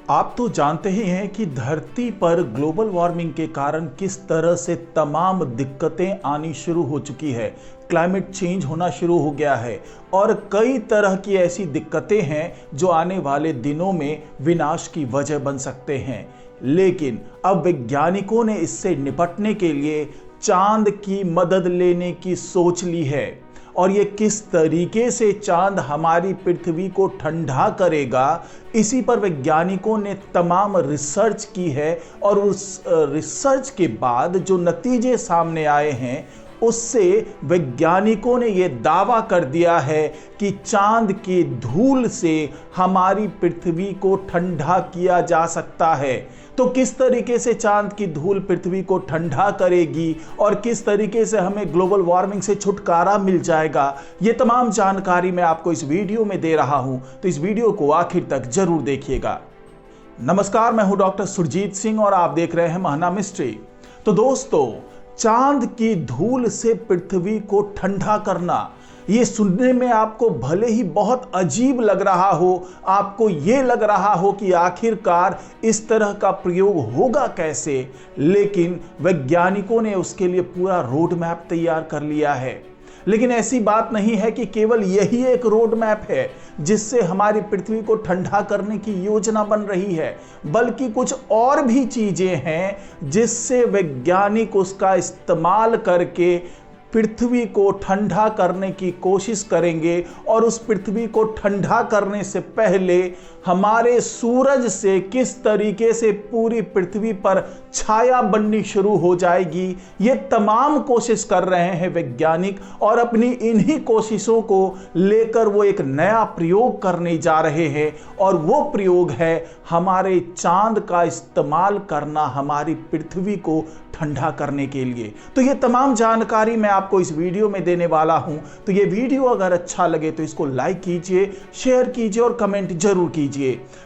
आप तो जानते ही हैं कि धरती पर ग्लोबल वार्मिंग के कारण किस तरह से तमाम दिक्कतें आनी शुरू हो चुकी है। क्लाइमेट चेंज होना शुरू हो गया है और कई तरह की ऐसी दिक्कतें हैं जो आने वाले दिनों में विनाश की वजह बन सकते हैं। लेकिन अब वैज्ञानिकों ने इससे निपटने के लिए चांद की मदद लेने की सोच ली है। और ये किस तरीके से चांद हमारी पृथ्वी को ठंडा करेगा, इसी पर वैज्ञानिकों ने तमाम रिसर्च की है। और उस रिसर्च के बाद जो नतीजे सामने आए हैं उससे वैज्ञानिकों ने ये दावा कर दिया है कि चांद की धूल से हमारी पृथ्वी को ठंडा किया जा सकता है। तो किस तरीके से चांद की धूल पृथ्वी को ठंडा करेगी और किस तरीके से हमें ग्लोबल वार्मिंग से छुटकारा मिल जाएगा, ये तमाम जानकारी मैं आपको इस वीडियो में दे रहा हूं। तो इस वीडियो को आखिर तक जरूर देखिएगा। नमस्कार, मैं हूं डॉक्टर सुरजीत सिंह और आप देख रहे हैं महाना मिस्ट्री। तो दोस्तों, चांद की धूल से पृथ्वी को ठंडा करना, ये सुनने में आपको भले ही बहुत अजीब लग रहा हो, आपको ये लग रहा हो कि आखिरकार इस तरह का प्रयोग होगा कैसे, लेकिन वैज्ञानिकों ने उसके लिए पूरा रोड मैप तैयार कर लिया है। लेकिन ऐसी बात नहीं है कि केवल यही एक रोड मैप है जिससे हमारी पृथ्वी को ठंडा करने की योजना बन रही है, बल्कि कुछ और भी चीजें हैं जिससे वैज्ञानिक उसका इस्तेमाल करके पृथ्वी को ठंडा करने की कोशिश करेंगे। और उस पृथ्वी को ठंडा करने से पहले हमारे सूरज से किस तरीके से पूरी पृथ्वी पर छाया बननी शुरू हो जाएगी, ये तमाम कोशिश कर रहे हैं वैज्ञानिक। और अपनी इन्हीं कोशिशों को लेकर वो एक नया प्रयोग करने जा रहे हैं, और वो प्रयोग है हमारे चांद का इस्तेमाल करना हमारी पृथ्वी को ठंडा करने के लिए। तो ये तमाम जानकारी मैं आपको इस वीडियो में देने वाला हूं। तो ये वीडियो अगर अच्छा लगे तो इसको लाइक कीजिए, शेयर कीजिए और कमेंट जरूर कीजिए।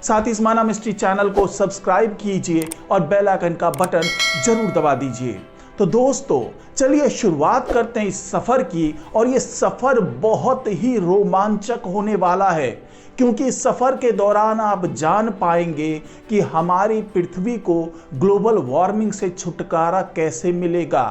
साथ ही इस माना मिस्ट्री चैनल को सब्सक्राइब कीजिए और बेल आइकन का बटन जरूर दबा दीजिए। तो दोस्तों, चलिए शुरुआत करते हैं इस सफर की। और ये सफर बहुत ही रोमांचक होने वाला है, क्योंकि इस सफर के दौरान आप जान पाएंगे कि हमारी पृथ्वी को ग्लोबल वार्मिंग से छुटकारा कैसे मिलेगा,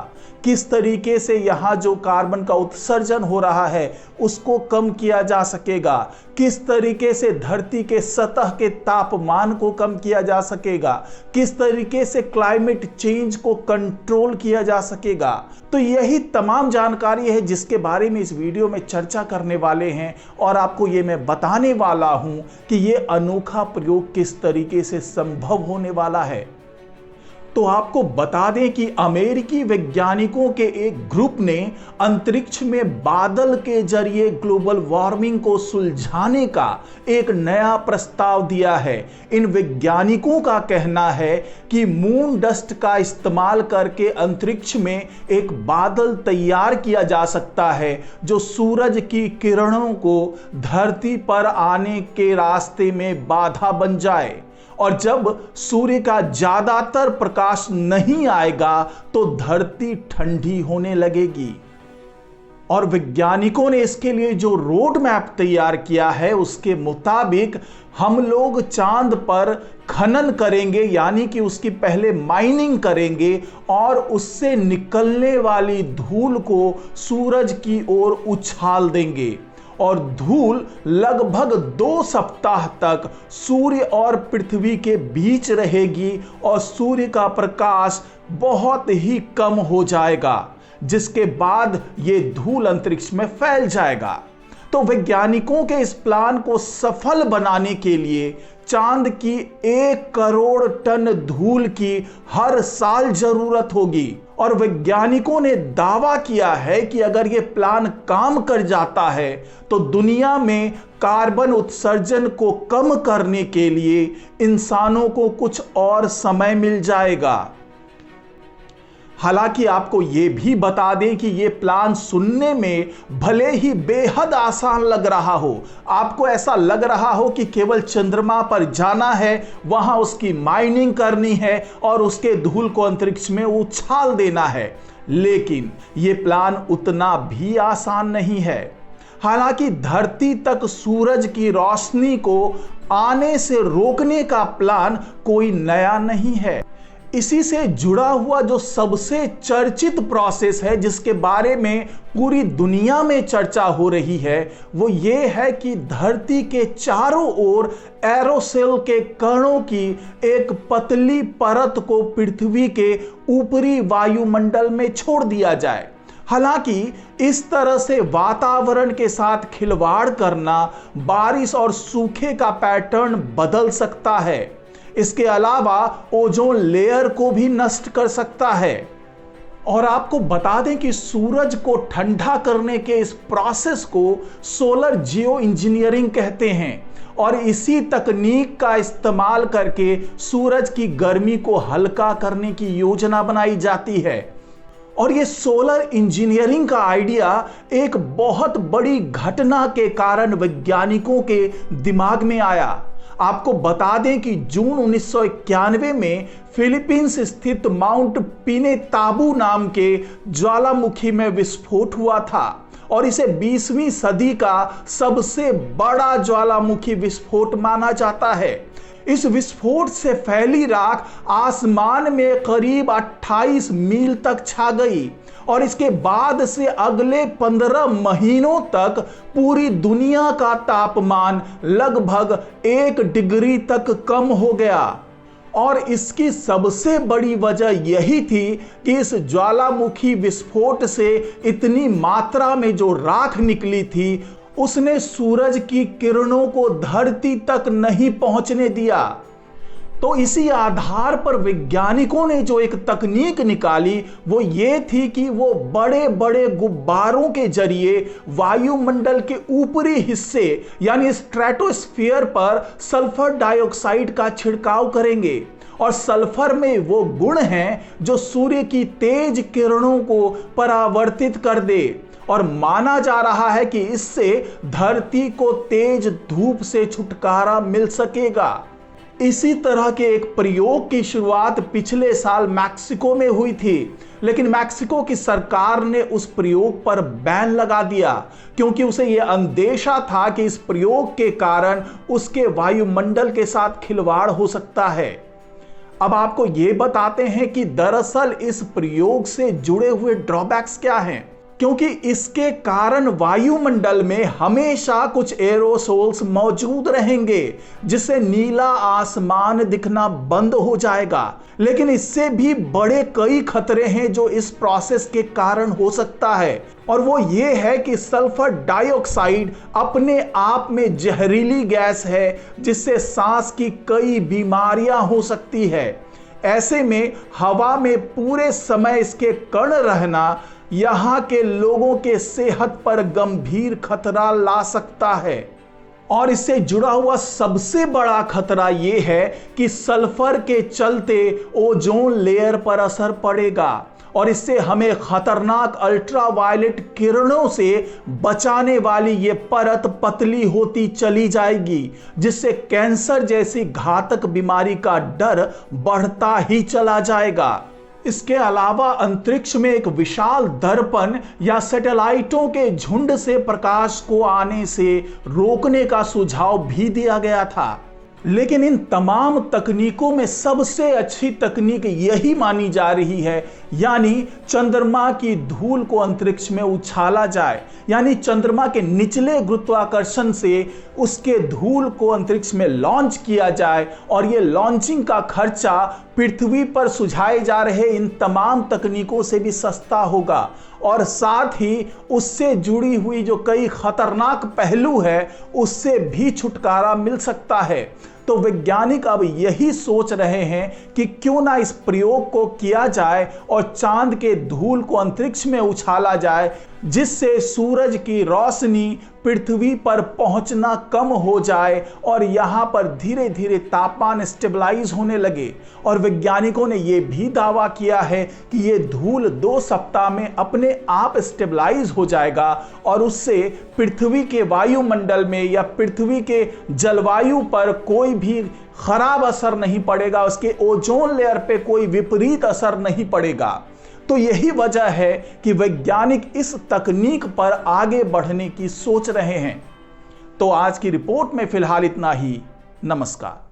किस तरीके से यहाँ जो कार्बन का उत्सर्जन हो रहा है उसको कम किया जा सकेगा, किस तरीके से धरती के सतह के तापमान को कम किया जा सकेगा, किस तरीके से क्लाइमेट चेंज को कंट्रोल किया जा सकेगा। तो यही तमाम जानकारी है जिसके बारे में इस वीडियो में चर्चा करने वाले हैं। और आपको ये मैं बताने वाला हूं कि ये अनोखा प्रयोग किस तरीके से संभव होने वाला है। तो आपको बता दें कि अमेरिकी वैज्ञानिकों के एक ग्रुप ने अंतरिक्ष में बादल के जरिए ग्लोबल वार्मिंग को सुलझाने का एक नया प्रस्ताव दिया है। इन वैज्ञानिकों का कहना है कि मून डस्ट का इस्तेमाल करके अंतरिक्ष में एक बादल तैयार किया जा सकता है जो सूरज की किरणों को धरती पर आने के रास्ते में बाधा बन जाए। और जब सूर्य का ज्यादातर प्रकाश नहीं आएगा तो धरती ठंडी होने लगेगी। और वैज्ञानिकों ने इसके लिए जो रोड मैप तैयार किया है उसके मुताबिक हम लोग चांद पर खनन करेंगे, यानी कि उसकी पहले माइनिंग करेंगे और उससे निकलने वाली धूल को सूरज की ओर उछाल देंगे। और धूल लगभग 2 सप्ताह तक सूर्य और पृथ्वी के बीच रहेगी और सूर्य का प्रकाश बहुत ही कम हो जाएगा, जिसके बाद ये धूल अंतरिक्ष में फैल जाएगा। तो वैज्ञानिकों के इस प्लान को सफल बनाने के लिए चांद की 1 करोड़ टन धूल की हर साल जरूरत होगी। और वैज्ञानिकों ने दावा किया है कि अगर यह प्लान काम कर जाता है तो दुनिया में कार्बन उत्सर्जन को कम करने के लिए इंसानों को कुछ और समय मिल जाएगा। हालांकि आपको ये भी बता दें कि ये प्लान सुनने में भले ही बेहद आसान लग रहा हो, आपको ऐसा लग रहा हो कि केवल चंद्रमा पर जाना है, वहां उसकी माइनिंग करनी है और उसके धूल को अंतरिक्ष में उछाल देना है, लेकिन ये प्लान उतना भी आसान नहीं है। हालांकि धरती तक सूरज की रोशनी को आने से रोकने का प्लान कोई नया नहीं है। इसी से जुड़ा हुआ जो सबसे चर्चित प्रोसेस है, जिसके बारे में पूरी दुनिया में चर्चा हो रही है, वो ये है कि धरती के चारों ओर एरोसोल के कणों की एक पतली परत को पृथ्वी के ऊपरी वायुमंडल में छोड़ दिया जाए। हालांकि इस तरह से वातावरण के साथ खिलवाड़ करना बारिश और सूखे का पैटर्न बदल सकता है। इसके अलावा ओजोन लेयर को भी नष्ट कर सकता है। और आपको बता दें कि सूरज को ठंडा करने के इस प्रोसेस को सोलर जियो इंजीनियरिंग कहते हैं और इसी तकनीक का इस्तेमाल करके सूरज की गर्मी को हल्का करने की योजना बनाई जाती है। और ये सोलर इंजीनियरिंग का आइडिया एक बहुत बड़ी घटना के कारण वैज्ञानिकों के दिमाग में आया। आपको बता दें कि जून 1991 में फिलीपींस स्थित माउंट पिनेताबू नाम के ज्वालामुखी में विस्फोट हुआ था और इसे 20वीं सदी का सबसे बड़ा ज्वालामुखी विस्फोट माना जाता है। इस विस्फोट से फैली राख आसमान में करीब 28 मील तक छा गई और इसके बाद से अगले 15 महीनों तक पूरी दुनिया का तापमान लगभग 1 डिग्री तक कम हो गया। और इसकी सबसे बड़ी वजह यही थी कि इस ज्वालामुखी विस्फोट से इतनी मात्रा में जो राख निकली थी उसने सूरज की किरणों को धरती तक नहीं पहुंचने दिया। तो इसी आधार पर वैज्ञानिकों ने जो एक तकनीक निकाली वो ये थी कि वो बड़े बड़े गुब्बारों के जरिए वायुमंडल के ऊपरी हिस्से यानी स्ट्रेटोस्फीयर पर सल्फर डाइऑक्साइड का छिड़काव करेंगे। और सल्फर में वो गुण हैं जो सूर्य की तेज किरणों को परावर्तित कर दे और माना जा रहा है कि इससे धरती को तेज धूप से छुटकारा मिल सकेगा। इसी तरह के एक प्रयोग की शुरुआत पिछले साल मैक्सिको में हुई थी, लेकिन मैक्सिको की सरकार ने उस प्रयोग पर बैन लगा दिया क्योंकि उसे यह अंदेशा था कि इस प्रयोग के कारण उसके वायुमंडल के साथ खिलवाड़ हो सकता है। अब आपको ये बताते हैं कि दरअसल इस प्रयोग से जुड़े हुए ड्रॉबैक्स क्या हैं, क्योंकि इसके कारण वायुमंडल में हमेशा कुछ एरोसोल्स मौजूद रहेंगे जिससे नीला आसमान दिखना बंद हो जाएगा। लेकिन इससे भी बड़े कई खतरे हैं जो इस प्रोसेस के कारण हो सकता है और वो ये है कि सल्फर डाइऑक्साइड अपने आप में जहरीली गैस है जिससे सांस की कई बीमारियां हो सकती है। ऐसे में हवा में पूरे समय इसके कण रहना यहाँ के लोगों के सेहत पर गंभीर खतरा ला सकता है। और इससे जुड़ा हुआ सबसे बड़ा खतरा यह है कि सल्फर के चलते ओजोन लेयर पर असर पड़ेगा और इससे हमें खतरनाक अल्ट्रावायलेट किरणों से बचाने वाली ये परत पतली होती चली जाएगी, जिससे कैंसर जैसी घातक बीमारी का डर बढ़ता ही चला जाएगा। इसके अलावा अंतरिक्ष में एक विशाल दर्पण या सैटेलाइटों के झुंड से प्रकाश को आने से रोकने का सुझाव भी दिया गया था। लेकिन इन तमाम तकनीकों में सबसे अच्छी तकनीक यही मानी जा रही है, यानी चंद्रमा की धूल को अंतरिक्ष में उछाला जाए, यानी चंद्रमा के निचले गुरुत्वाकर्षण से उसके धूल को अंतरिक्ष में लॉन्च किया जाए और ये लॉन्चिंग का खर्चा पृथ्वी पर सुझाए जा रहे इन तमाम तकनीकों से भी सस्ता होगा और साथ ही उससे जुड़ी हुई जो कई खतरनाक पहलू है उससे भी छुटकारा मिल सकता है। तो वैज्ञानिक अब यही सोच रहे हैं कि क्यों ना इस प्रयोग को किया जाए और चांद के धूल को अंतरिक्ष में उछाला जाए, जिससे सूरज की रोशनी पृथ्वी पर पहुंचना कम हो जाए और यहां पर धीरे धीरे तापमान स्टेबलाइज होने लगे। और वैज्ञानिकों ने यह भी दावा किया है कि यह धूल 2 सप्ताह में अपने आप स्टेबलाइज हो जाएगा और उससे पृथ्वी के वायुमंडल में या पृथ्वी के जलवायु पर कोई भी खराब असर नहीं पड़ेगा, उसके ओजोन लेयर पे कोई विपरीत असर नहीं पड़ेगा। तो यही वजह है कि वैज्ञानिक इस तकनीक पर आगे बढ़ने की सोच रहे हैं। तो आज की रिपोर्ट में फिलहाल इतना ही। नमस्कार।